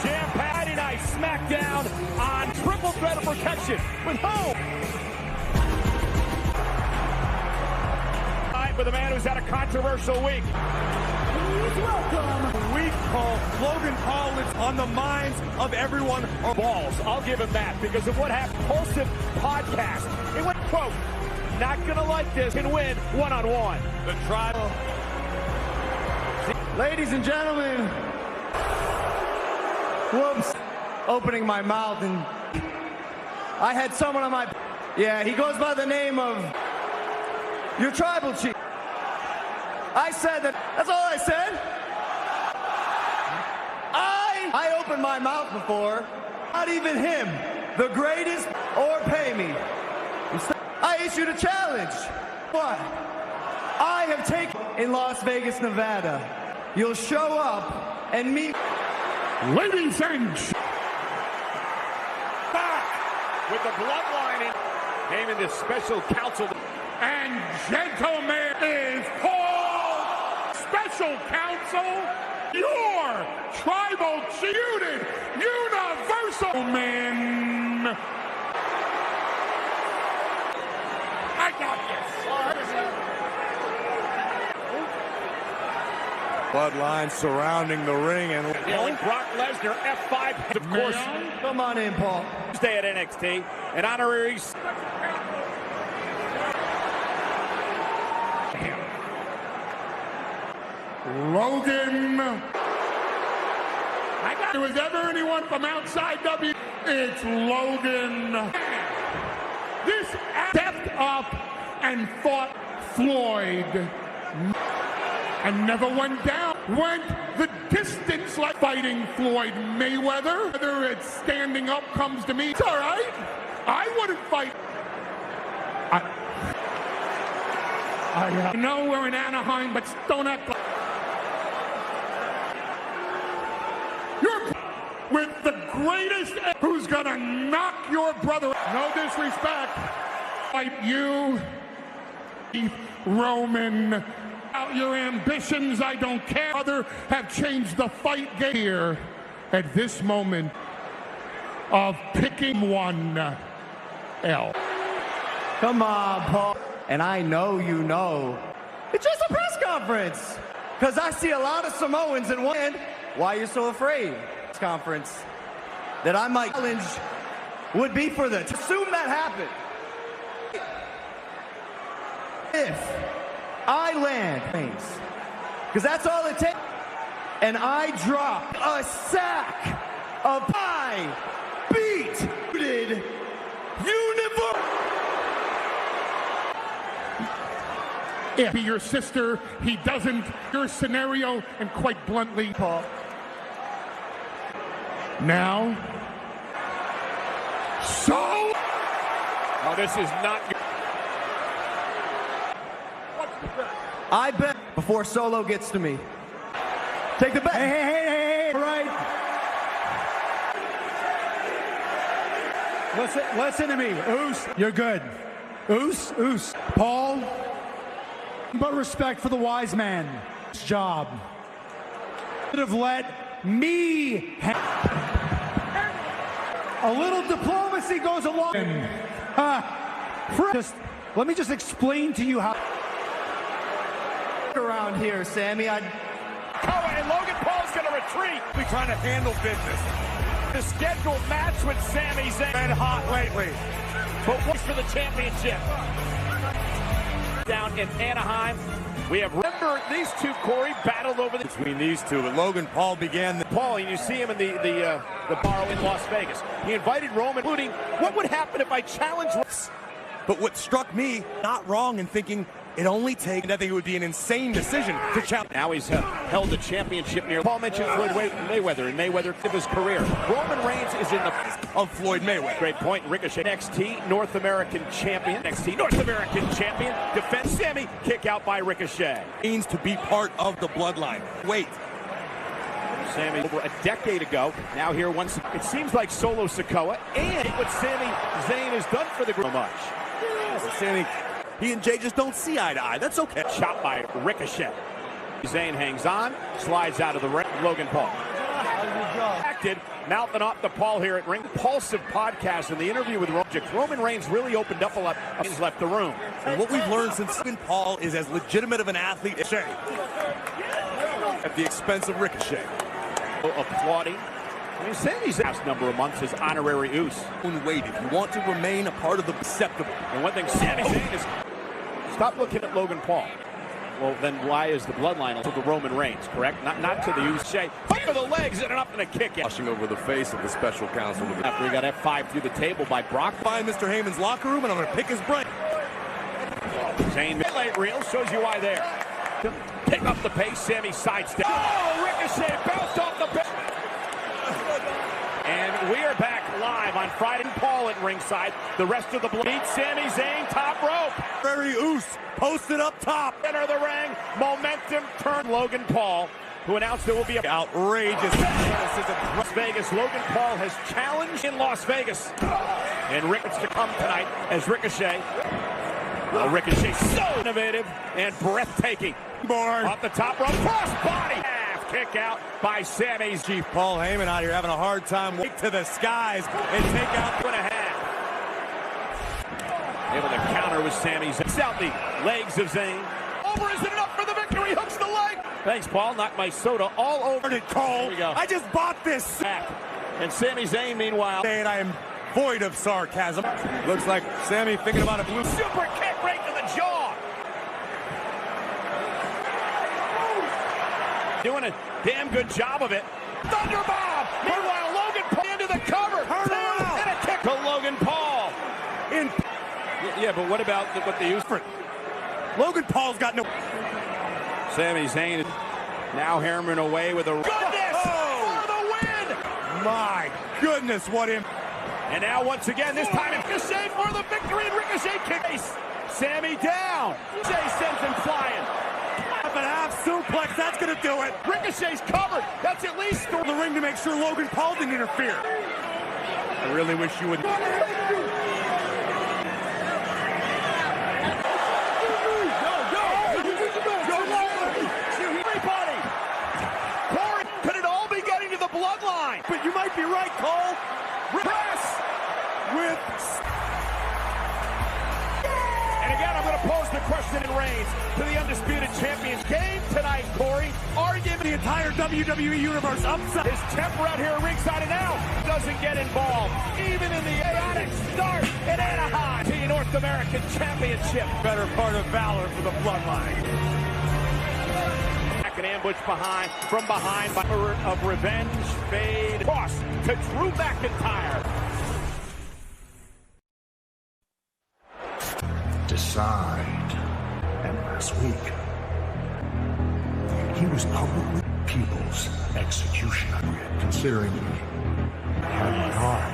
jam-packed Friday night Smackdown on triple threat of protection with home. With a man who's had a controversial week. Please welcome. Week called Logan Paul is on the minds of everyone. Balls. I'll give him that because of what happened. Impulsive podcast. It went, quote, not gonna like this, can win one-on-one. The tribal. Ladies and gentlemen, whoops, opening my mouth and I had someone on my, yeah, he goes by the name of your tribal chief. I said that, that's all I said. I opened my mouth before, not even him, the greatest, or pay me. I issued a challenge. What? I have taken in Las Vegas, Nevada. You'll show up and meet. Ladies and back with the bloodline naming this special counsel. And gentlemen, is called Special Counsel, your tribal feuded universal man. I got this. Bloodline surrounding the ring and Brock Lesnar, F5, of course. Come on in, Paul. Stay at NXT, an honorary. Logan. If there was ever anyone from outside W, it's Logan. This stepped up and fought Floyd and never went down. Went the distance like fighting Floyd Mayweather. Whether it's standing up comes to me. It's all right. I wouldn't fight. I know we're in Anaheim, but don't act like you're with the greatest who's gonna knock your brother. No disrespect. Fight you, Roman. Out your ambitions, I don't care. Other have changed the fight game here at this moment of picking one L. Come on, Paul. And I know you know. It's just a press conference. Because I see a lot of Samoans in one end. Why are you so afraid? This conference that I might challenge would be for the assume that happened. If I land, because that's all it takes, and I drop a sack of pie beat universe. If be your sister, he doesn't. Your scenario, and quite bluntly, Paul. Now, so. Oh, this is not. I bet before Solo gets to me. Take the bet. Hey. All right. Listen to me. Oos, you're good. Oos. Paul, but respect for the wise man. Job. Could have let me a little diplomacy goes a long. Let me just explain to you how. Around here, Sammy. And Logan Paul's going to retreat. we're trying to handle business. The scheduled match with Sami Zayn. Been hot lately. But what's for the championship? Down in Anaheim. We have, remember, these two, Corey, battled over between these two, but Logan Paul began Paul, and you see him in the bar in Las Vegas. He invited Roman, including, what would happen if I challenged? But what struck me, not wrong in thinking it only takes, I think it would be an insane decision to challenge. Now he's held the championship near. Paul mentioned Floyd Mayweather, and Mayweather of his career. Roman Reigns is in the of Floyd Mayweather. Great point. Ricochet, NXT North American Champion. NXT North American Champion. Defense Sami, kick out by Ricochet. Means to be part of the bloodline. Wait. Sami over a decade ago. Now here once. It seems like Solo Sikoa and what Sami Zayn has done for the group much. Sami, he and Jay just don't see eye to eye. That's okay. Shot by Ricochet. Zayn hangs on, slides out of the ring. Logan Paul. expected. Mouthing off the Paul here at Ring Impulsive Podcast. In the interview with Roman Reigns really opened up a lot. He's left the room. And what we've learned since Paul is as legitimate of an athlete as Ricochet. At the expense of Ricochet. Applauding. I mean, Sammy's last number of months is honorary Uso. Wait, if you want to remain a part of the acceptable. And one thing Sami Zayn is, stop looking at Logan Paul. Well, then why is the bloodline to the Roman Reigns, correct? Not to the Uso. Hook for the legs and up and a kick. Rushing over the face of the special counsel. After he got F5 through the table by Brock. Find Mr. Heyman's locker room and I'm going to pick his brain. Zayn highlight reel shows you why there. Pick up the pace, Sami sidestep. Oh, Ricochet bounced off the bench. And we are back live on Friday. Paul at ringside. The rest of the beat Sami Zayn top rope. Very Uso posted up top. Enter the ring. Momentum turn. Logan Paul, who announced there will be a outrageous Las Vegas. Logan Paul has challenged in Las Vegas. And Ricochet to come tonight as Ricochet. Ricochet so innovative and breathtaking. Off the top rope. Cross body. Kick out by Sami's Chief Paul Heyman out here having a hard time. Wait to the skies and take out 2.5. Able to counter with Sami Zayn. Out the legs of Zayn. Over isn't enough for the victory. Hooks the leg. Thanks, Paul. Knocked my soda all over. It, Cole. Here we go. I just bought this. Back. And Sami Zayn, meanwhile. And I am void of sarcasm. Looks like Sami thinking about a blue super kick right to the jaw. Doing a damn good job of it. Thunderbomb! Meanwhile, Logan Paul into the cover. And a kick to Logan Paul. Yeah, but what about what they use for? Logan Paul's got no. Sami Zayn now hammering away with a goodness for the win. My goodness, what him. And now once again, this time it's Ricochet for the victory. And Ricochet kicks Sami down. Ricochet sends him flying. An half suplex, that's gonna do it. Ricochet's covered. That's at least the ring to make sure Logan Paul didn't interfere. I really wish you would. Everybody! Corey, could it all be getting to the bloodline? But you might be right, Cole. Press with. And again, I'm going to pose the question in Reigns to the undisputed champions. Game tonight, Corey. Arguing the entire WWE universe upside. His temper out here at ringside and now doesn't get involved. Even in the chaotic start in Anaheim. The North American Championship. Better part of valor for the bloodline. An ambush from behind by of revenge fade. Cross to Drew McIntyre. Decide. And last week, he was publicly people's executioner, considering he had my arm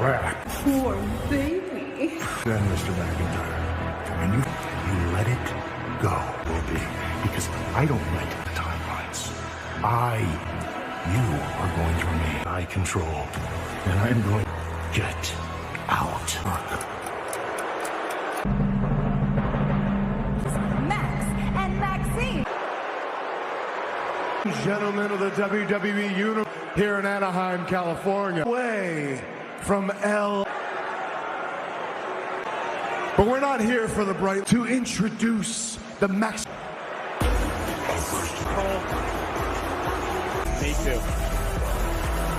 wrapped. Poor baby. Then, Mr. McIntyre, when you let it go, will be, because I don't write the timelines. You are going to remain I control, and I'm going to get out. Max and Maxine. Gentlemen of the WWE Universe here in Anaheim, California. Way from L. But we're not here for the bright. To introduce the Max. Me too.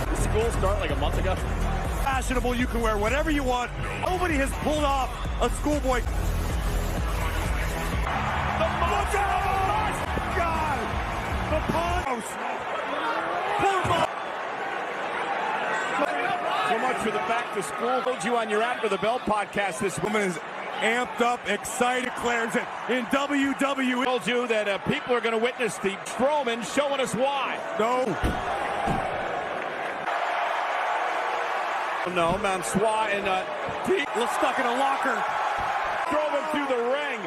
Did school start like a month ago? Fashionable, you can wear whatever you want. Nobody has pulled off a schoolboy. The monster! God! The pause! So much for the back to school. Told you on your After the Bell podcast, this woman is amped up, excited, declares it in WWE. Told you that people are going to witness the Strowman showing us why. No, Mansois and stuck in a locker. Strowman through the ring.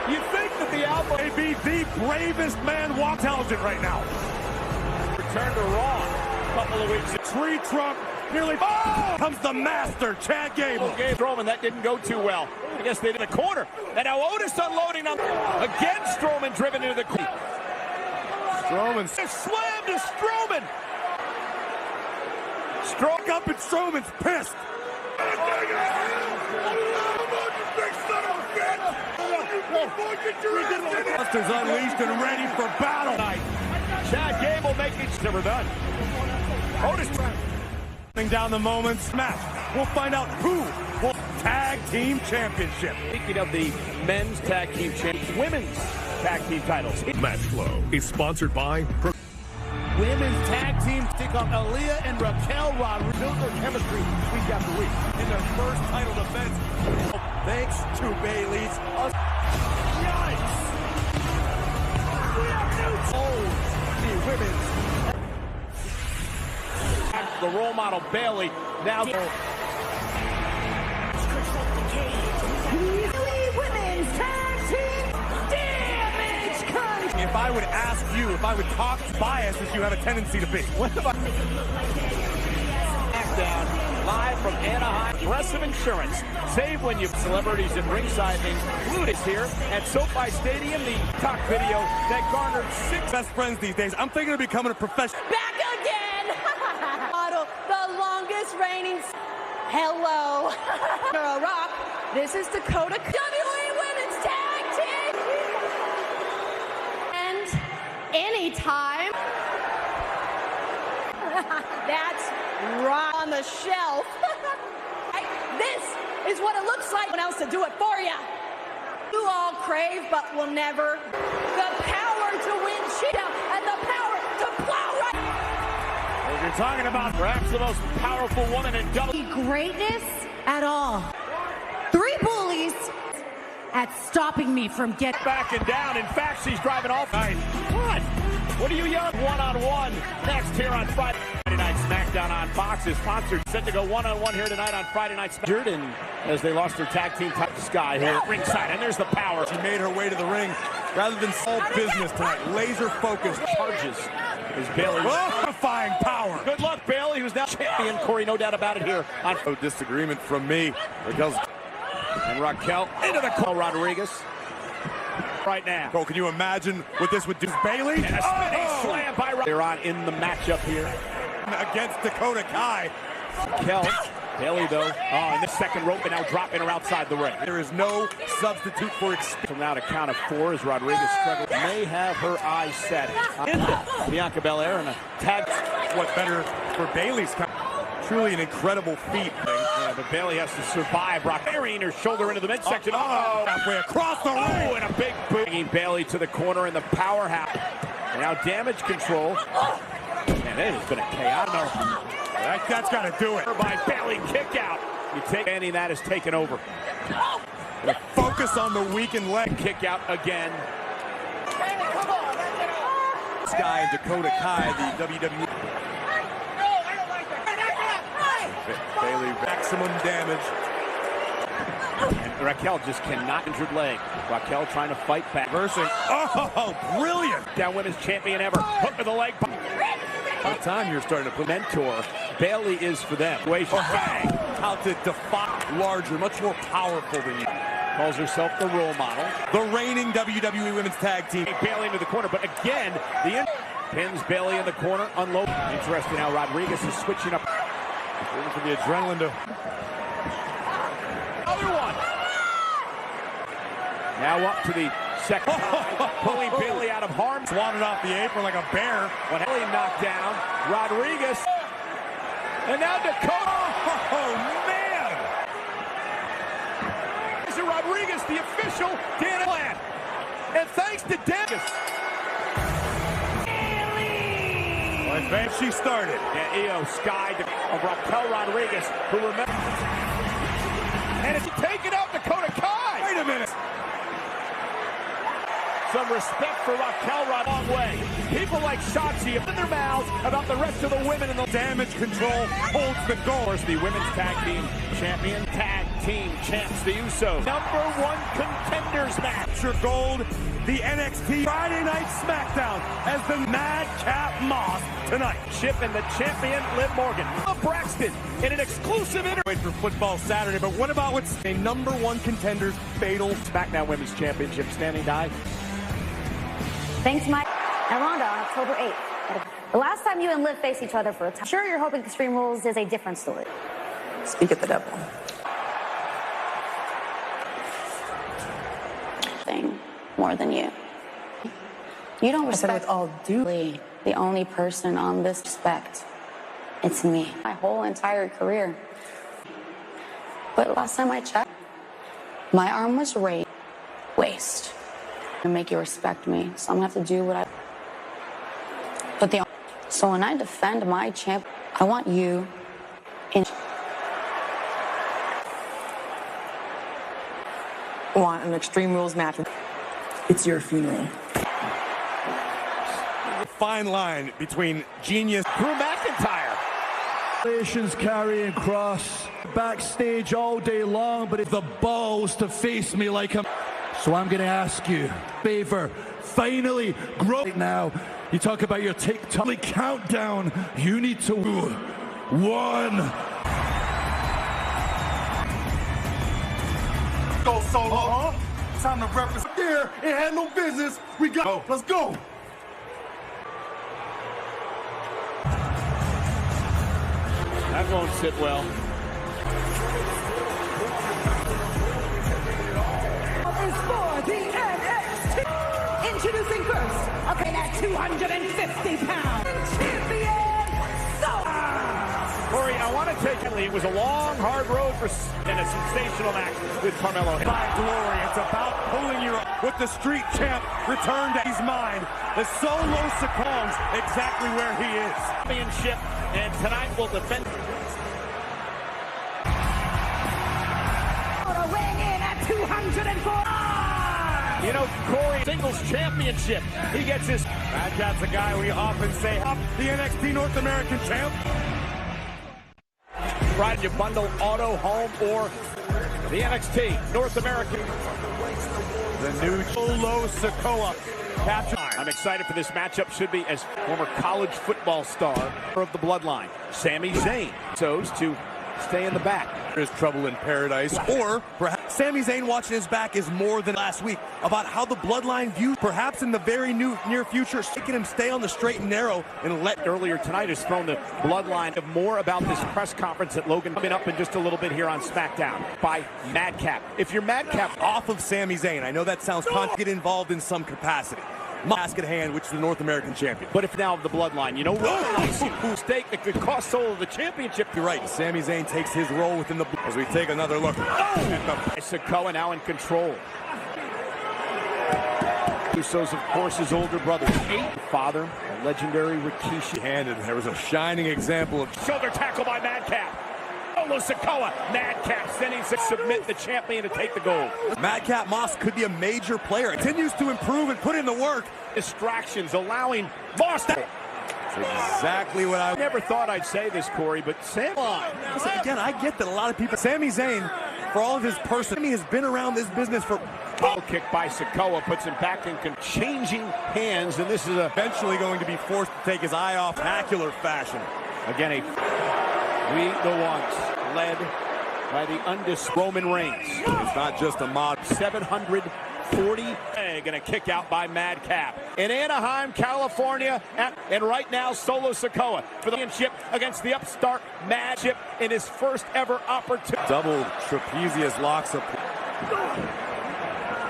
You think that the Alpha may be the bravest man walk intelligent right now. Returned to Raw a couple of weeks. Tree trunk nearly. Oh! Comes the master, Chad Gable. Strowman, that didn't go too well. I guess they did a corner. And now Otis unloading on again. Strowman driven into the corner. Strowman slam to Strowman. Stroke up and Strowman's pissed. Buster's unleashed and ready for battle. Chad Gable making never done. Otis Down the moments match. We'll find out who will tag team championship. Speaking of the men's tag team champions, women's tag team titles. Match Flow is sponsored by Women's tag team take on Aaliyah and Raquel Rodriguez. Build their chemistry week after week. In their first title defense, thanks to Bayley's. Yikes! We have new the women's. The role model Bayley now. Women's tag team damage control. If I would ask you, if I would talk bias as you have a tendency to be. What about Smackdown live from Anaheim. Progressive Insurance. Save when you celebrities at ringside included here at SoFi Stadium. The talk video that garnered 6 best friends these days. I'm thinking of becoming a professional. Back again. The longest reigning. Hello. Girl Rock. This is Dakota WWE Women's Tag Team. And anytime. That's right on the shelf. This is what it looks like. No one else to do it for you. You all crave, but will never. The power to win shit and the power to plow right. If you're talking about perhaps the most powerful woman in WWE. Greatness at all. 3 bullies at stopping me from getting Backing down. In fact, she's driving off. What are you yelling? One-on-one next here on Friday Night Smackdown on Fox is sponsored. Set to go one-on-one here tonight on Friday Night Smackdown. And as they lost their tag team title, Sky here at ringside, and there's the power. She made her way to the ring rather than solve business tonight. Laser focused. Charges is Bayley. Horrifying power. Good luck, Bayley, who's now champion. Corey, no doubt about it here on. No disagreement from me. Raquel's And Raquel into the call. Rodriguez right now. Bro, can you imagine what this would do? Bayley And a spinning slam by They're on in the matchup here against Dakota Kai. Raquel. Bayley, though, in the second rope, and now dropping her outside the ring. There is no substitute for experience. From now to count of 4 as Rodriguez struggles. May have her eyes set. Into Bianca Belair and a tag. What better for Bayley's? Truly an incredible feat. Yeah, but Bayley has to survive. Rock burying her shoulder into the midsection. Halfway across the ring. And a big boot. Bringing Bayley to the corner in the powerhouse. And now damage control. Man, it has been a chaotic. That's got to do it. By Bayley kick out. You take Andy, that is taken over. Focus on the weakened leg. Kick out again. Sky and Dakota Kai, the WWE. Bayley, maximum damage. And Raquel just cannot injured leg. Raquel trying to fight back. Versing. Oh, brilliant. Down women's champion ever. Hook to the leg. About time you're starting to put Mentor. Bayley is for them. Bang. How to defy larger, much more powerful than you. Calls herself the role model. The reigning WWE Women's Tag Team. Bayley into the corner, but again, pins Bayley in the corner. Unload. Interesting how Rodriguez is switching up. Waiting for the adrenaline to. Other one. Now up to the second. Pulling Bayley out of harm. Swatted off the apron like a bear. When Bayley knocked down Rodriguez. And now Dakota. Oh, man. This is Rodriguez, the official Dan Land. And thanks to Davis. I bet she started. And Io Sky of Raquel Rodriguez, who remember. And it's taken out Dakota Kai. Wait a minute. Some respect for Raquel right long way. People like Shotzi have in their mouths about the rest of the women in the damage control holds the goal. Of course, the women's tag team champion, tag team champs, the Usos. #1 contenders match. Your gold, the NXT Friday Night Smackdown as the Madcap Moss tonight. Chip and the champion, Liv Morgan. Braxton in an exclusive interview. Wait for football Saturday, but what about what's a #1 contenders fatal Smackdown Women's Championship standing by? Thanks, Mike. Atlanta on October 8th. The last time you and Liv faced each other for a time, sure you're hoping Extreme Rules is a different story. Speak of the devil. Thing more than you. You don't respect with all due. the only person on this respect. It's me. My whole entire career. But last time I checked, my arm was raised, waist, to make you respect me. So I'm gonna have to do what I. But so when I defend my champ, I want you in. Want an Extreme Rules match? It's your funeral. Fine line between genius Drew McIntyre. Relations Karrion Kross backstage all day long, but it's the balls to face me like him. So I'm gonna ask you, favor, finally grow right now. You talk about your TikTok countdown. You need to 1. Go solo. Time to represent. There, it had no business. We go. Let's go. That won't sit well. Is for the NXT. Introducing first, okay, at 250 pounds, champion, Corey, I want to take it. It was a long, hard road for and a sensational match with Carmelo. by glory. It's about pulling you up. With the street champ returned to his mind. The Solo Sikoa's exactly where he is. Championship, and tonight will defend. weighing in at 204. You know, Corey, singles championship. He gets his. That's a guy we often say up the NXT North American champ. Try to bundle auto, home, or the NXT North American. The new Solo Sikoa capture. I'm excited for this matchup. Should be as former college football star of the bloodline, Sami Zayn. So to stay in the back. There's trouble in paradise. Or perhaps Sami Zayn watching his back is more than last week about how the bloodline views perhaps in the very near future, making him stay on the straight and narrow and let. Earlier tonight has thrown the bloodline of more about this press conference that Logan coming up in just a little bit here on Smackdown by Madcap. If you're Madcap off of Sami Zayn, I know that sounds get involved in some capacity. Task at hand, which is the North American champion. But if now the bloodline, you know, whose stake that could cost Solo the championship. You're right. Sami Zayn takes his role within the. As we take another look. Sikoa now in control. Usos, of course, his older brother. Father, a legendary Rikishi. Handed. There was a shining example of shoulder tackle by Madcap. Solo Sikoa. Madcap sending to submit the champion to take the gold. Madcap Moss could be a major player. Continues to improve and put in the work. Distractions allowing Moss. That's exactly what I never thought I'd say this, Corey, but again, I get that a lot of people. Sami Zayn, for all of his personality, has been around this business for. Kick by Sikoa puts him back in changing hands, and this is eventually going to be forced to take his eye off spectacular fashion. Again, we the ones led by the undisputed Roman Reigns. It's not just a mod. 740. Gonna kick out by Madcap in Anaheim, California, and right now Solo Sikoa for the championship against the upstart Madcap in his first ever opportunity. Double trapezius locks up.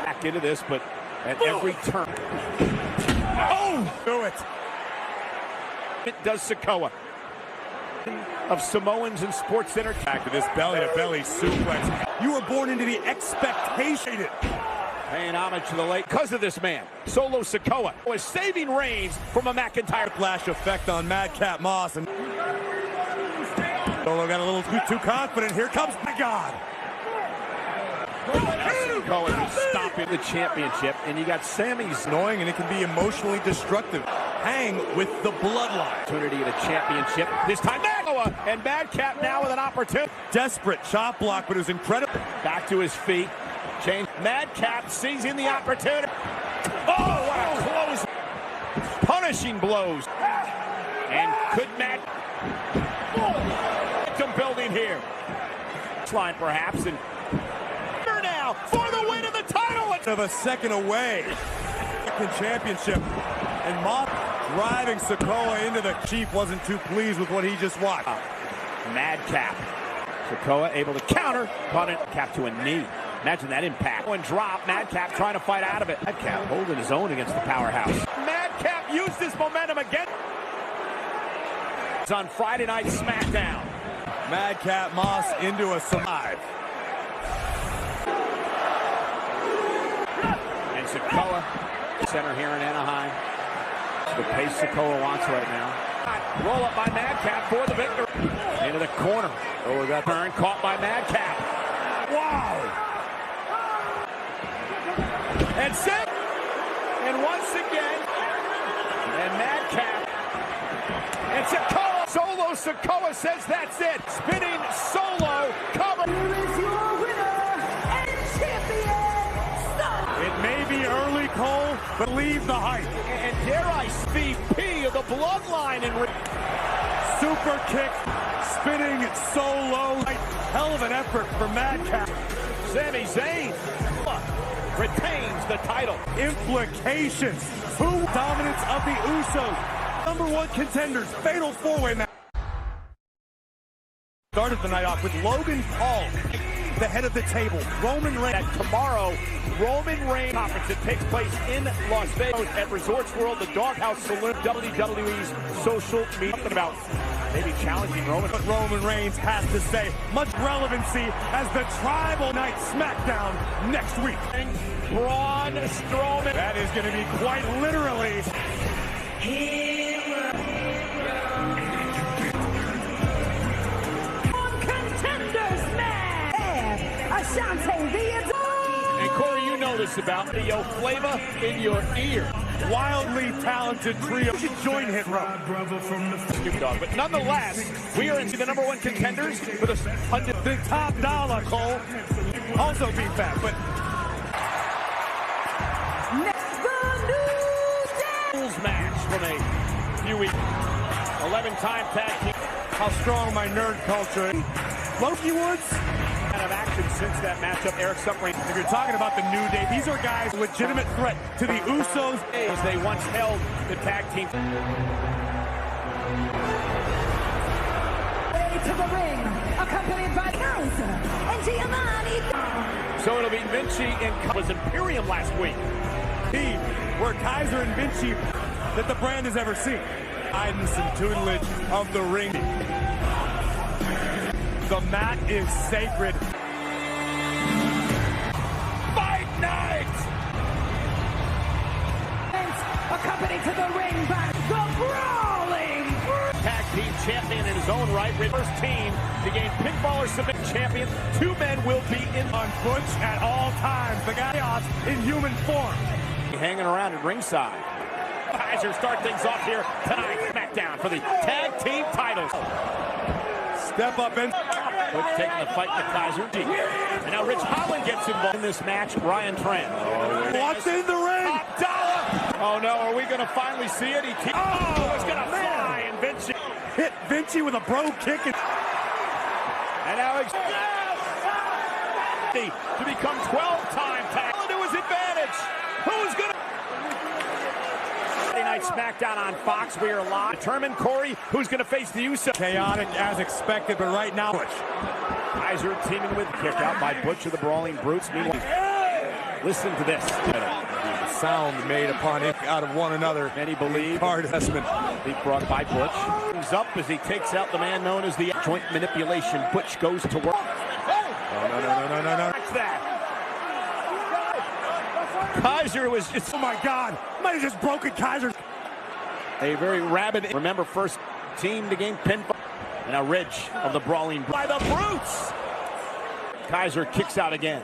Back into this, but at every turn. Oh, do it. It does Sikoa. Of Samoans and Sports Center. Back to this belly-to-belly suplex. You were born into the expectation. Paying homage to the late because of this man. Solo Sikoa was saving Reigns from a McIntyre flash effect on Madcap Moss. And Solo got a little too confident. Here comes my God. Sikoa is stopping the championship, and you got Sami's annoying, and it can be emotionally destructive. Hang with the bloodline. Opportunity at a championship. This time, Sikoa and Madcap now with an opportunity. Desperate chop block, but it was incredible. Back to his feet. Change. Madcap seizing the opportunity. Oh, what a close. Punishing blows. And could victim building here. Line perhaps, and now for the win of the title. Of a second away. Championship. And Moss Driving Sikoa into the Chief wasn't too pleased with what he just watched. Madcap. Sikoa able to counter. Caught it. Cap to a knee. Imagine that impact. One drop. Madcap trying to fight out of it. Madcap holding his own against the powerhouse. Madcap used his momentum again. It's on Friday Night Smackdown. Madcap Moss into a survive. And Sikoa, center here in Anaheim. The pace Sikoa wants right now. Roll up by Madcap for the victory. Into the corner. Oh, that turn caught by Madcap. Wow. And set. And once again. And Madcap. And Sikoa. Solo Sikoa says that's it. Spinning solo cover. Here is your winner and champion. It may be early, Cole, but leave the hype. And dare I speak P of the bloodline in Super kick, spinning solo. Hell of an effort for Madcap. Sami Zayn retains the title. Implications. Who dominance of the Usos. #1 contenders. Fatal 4-way match. Started the night off with Logan Paul, the head of the table. Roman Reigns. And tomorrow, Roman Reigns conference that takes place in Las Vegas at Resorts World, the Doghouse Saloon. WWE's social media. Something about maybe challenging Roman. But Roman Reigns has to say much relevancy as the Tribal Night Smackdown next week. Braun Strowman. That is going to be quite literally. Contenders match. Ashante the Adore. And Corey, you know this about the flavor in your ear. Wildly talented trio. You should join Hit Row. Snoop Dogg. But nonetheless, we are in the #1 contenders for the top dollar, Cole. Also be back, but Next, the New Day. rules match from a few weeks. 11-time tag team. how strong my nerd culture is. Loki Woods. Kind of action since that matchup. Eric Suffering. If you're talking about the New Day, these are guys legitimate threat to the Usos. As they once held the tag team. Way to the ring, accompanied by Kaiser and Giovanni. So it'll be Vinci and was Imperium last week. Team where Kaiser and Vinci that the brand has ever seen. Guidance and tutelage of the ring. The mat is sacred. Fight night! Accompanied to the ring by the Brawling Brutes. Tag team champion in his own right. First team to gain pinfall or submit champion. Two men will be in on Butch at all times. The chaos in human form. Hanging around at ringside. Kaiser start things off here tonight. Smackdown for the tag team titles. Step up and Butch taking the fight to Kaiser. And now Rich Holland gets involved in this match. Ryan Trent. What's in the ring? Top dollar. Oh no, are we going to finally see it? It's going to fly, and Vinci hit Vinci with a bro kick. And now to become 12-time tag to his advantage. Who's going to Friday Night Smackdown on Fox? We are live. Determine Corey who's going to face the Usos. Chaotic as expected, but right now Butch. Kaiser teaming with kick out by Butch of the Brawling Brutes. Meanwhile, listen to this. The sound made upon it out of one another. Many believe hard assessment. Deep brought by Butch. Comes up as he takes out the man known as the joint manipulation. Butch goes to work. No. Watch that. Kaiser was just, oh my God, might have just broken Kaiser. A very rabid, remember, first team to gain pinfall. And now Ridge of the Brawling by the Brutes. Kaiser kicks out again.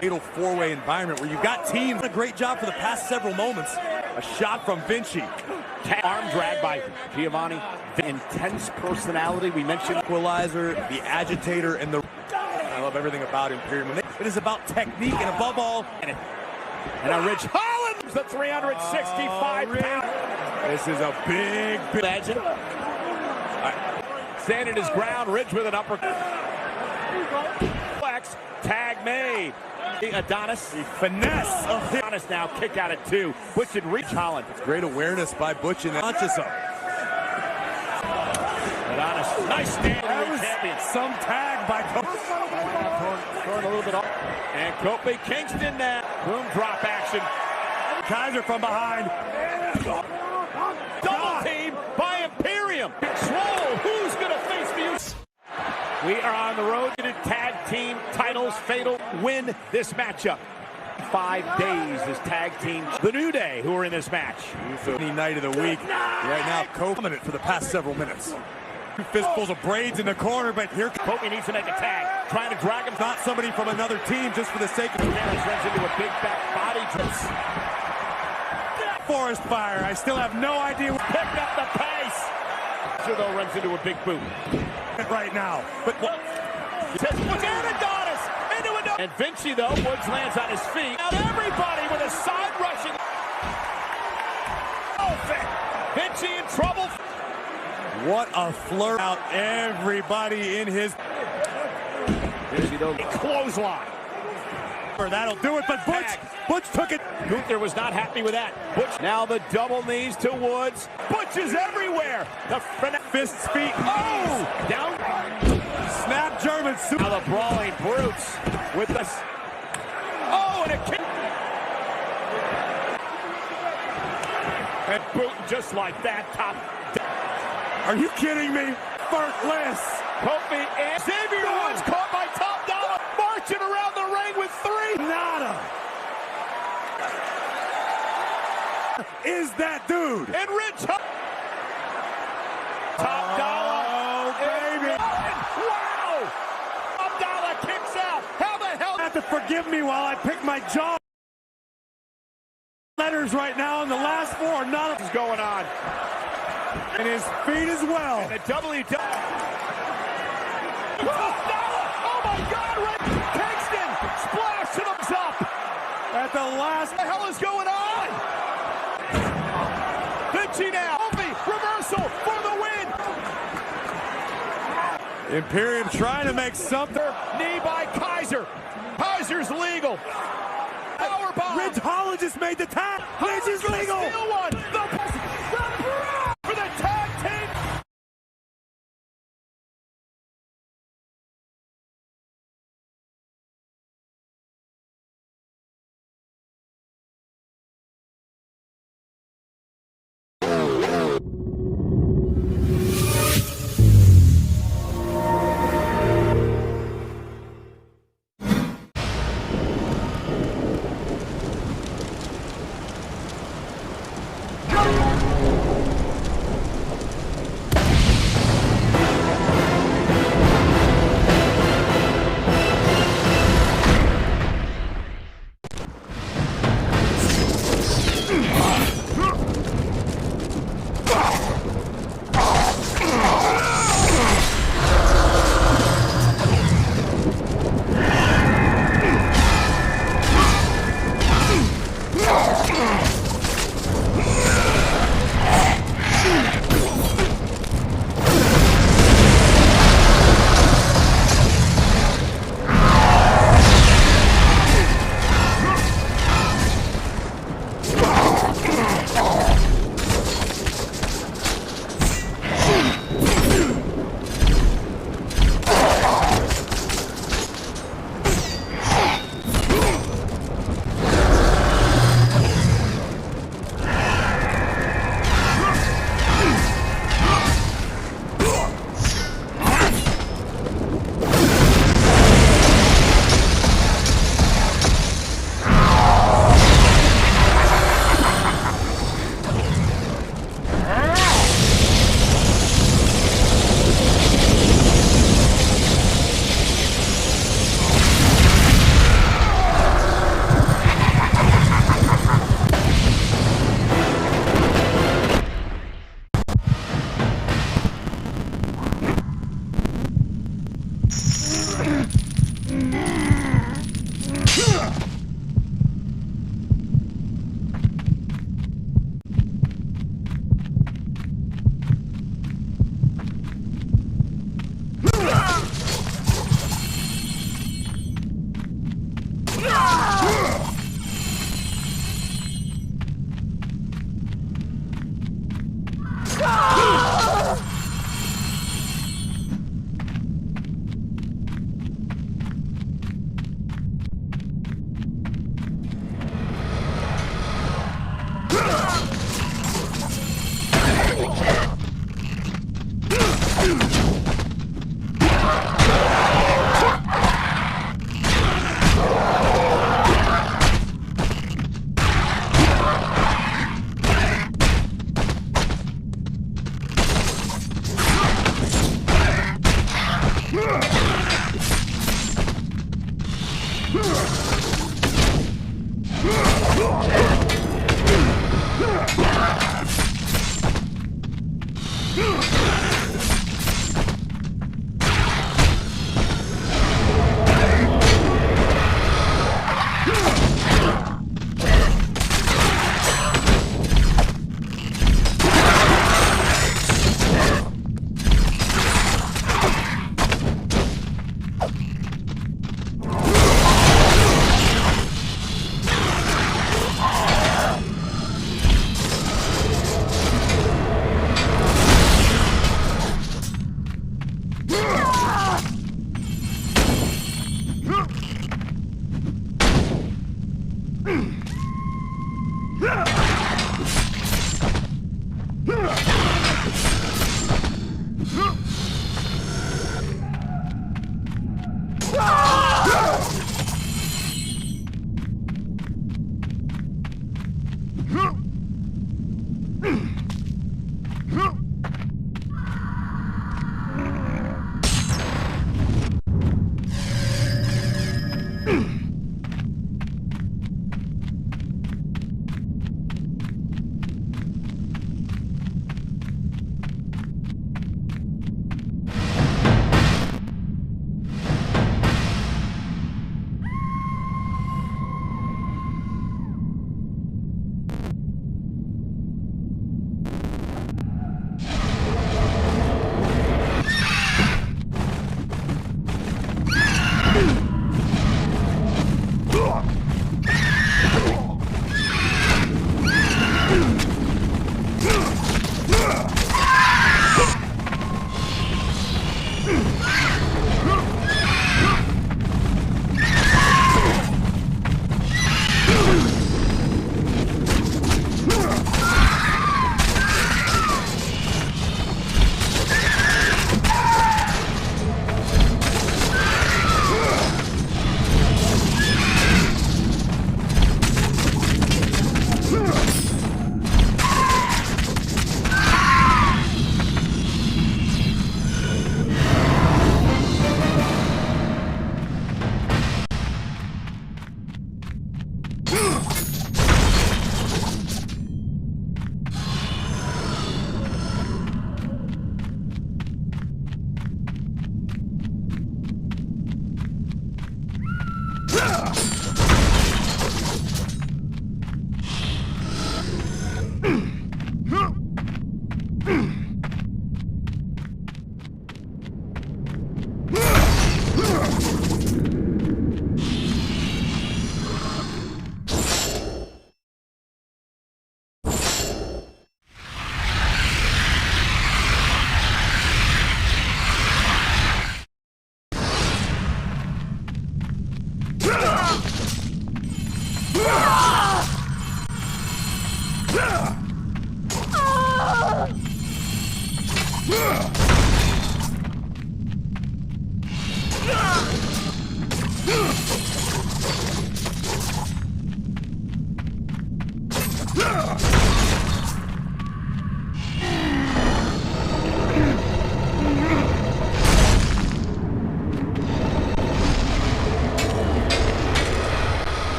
Fatal four-way environment where you've got teams. A great job for the past several moments. A shot from Vinci. Arm drag by Giovanni. The intense personality we mentioned. Equalizer, the agitator, and the... I love everything about Imperium. It is about technique and above all... And now Ridge Holland, the 365-pound. This is a big legend. Standing his ground, Ridge with an uppercut. Tag made. Adonis. The finesse of Adonis now kick out at 2. Butch and reach Holland. It's great awareness by Butch and conscious of. Nice stand. That was some tag by Kofi. Throwing a little bit off. And Kofi Kingston now. Boom drop action. Kaiser from behind. Double team by Imperium. Swole, who's going to face the... We are on the road to the tag team titles. Fatal win this matchup. 5 days as tag team. The New Day, who are in this match. Any night of the week. Right now, Kofi dominant for the past several minutes. Two fistfuls of braids in the corner, but here Kofi needs to make a tag. Trying to drag him. Not somebody from another team just for the sake of... Damage runs into a big back body drop. Forest fire. I still have no idea. Picked up the pace. Though runs into a big boot. Right now. But what? Woods and Adonis into a... And Vinci, though, Woods lands on his feet. Out everybody with a side rushing. Oh, Vinci in trouble. What a flirt out everybody in his... Vinci, though, clothesline. That'll do it, but Butch took it. Gunther was not happy with that. Butch now the double knees to Woods. Butch is everywhere. The fists, feet, oh! Down. Snap German. Now the brawling brutes with this. Oh, and a kick. And boot just like that. Top. Are you kidding me? Fartless. Kofi and Xavier Woods caught by Top Dollar. Marching around the ring with 3. Nada. Is that dude? And Rich. Top Dollar. Oh, baby. Wow. Top Dollar kicks out. How the hell? You have to forgive me while I pick my jaw. Letters right now, and the last 4 are not what's going on. And his feet as well. And the W. Oh my God, Ray Kingston splash to the up. At the last. What the hell is going on? Vinci now. Reversal for the win. Imperium trying to make something. Knee by Kaiser. Kaiser's legal. Powerbomb. Ridge Holland just made the tap. Ridge is legal. Steal one. For the tag team.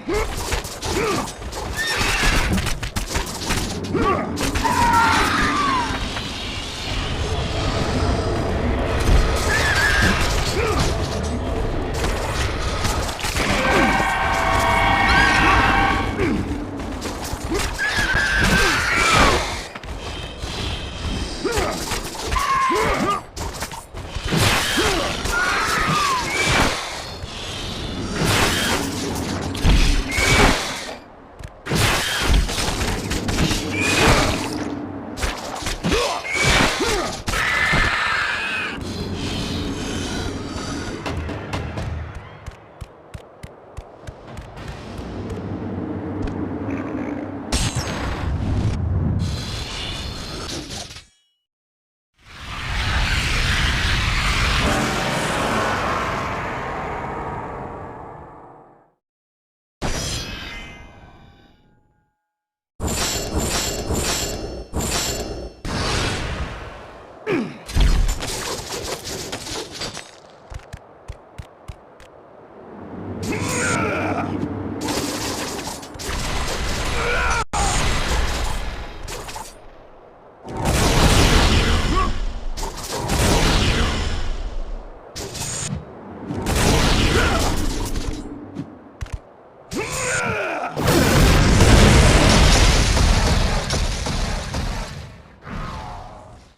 Huh?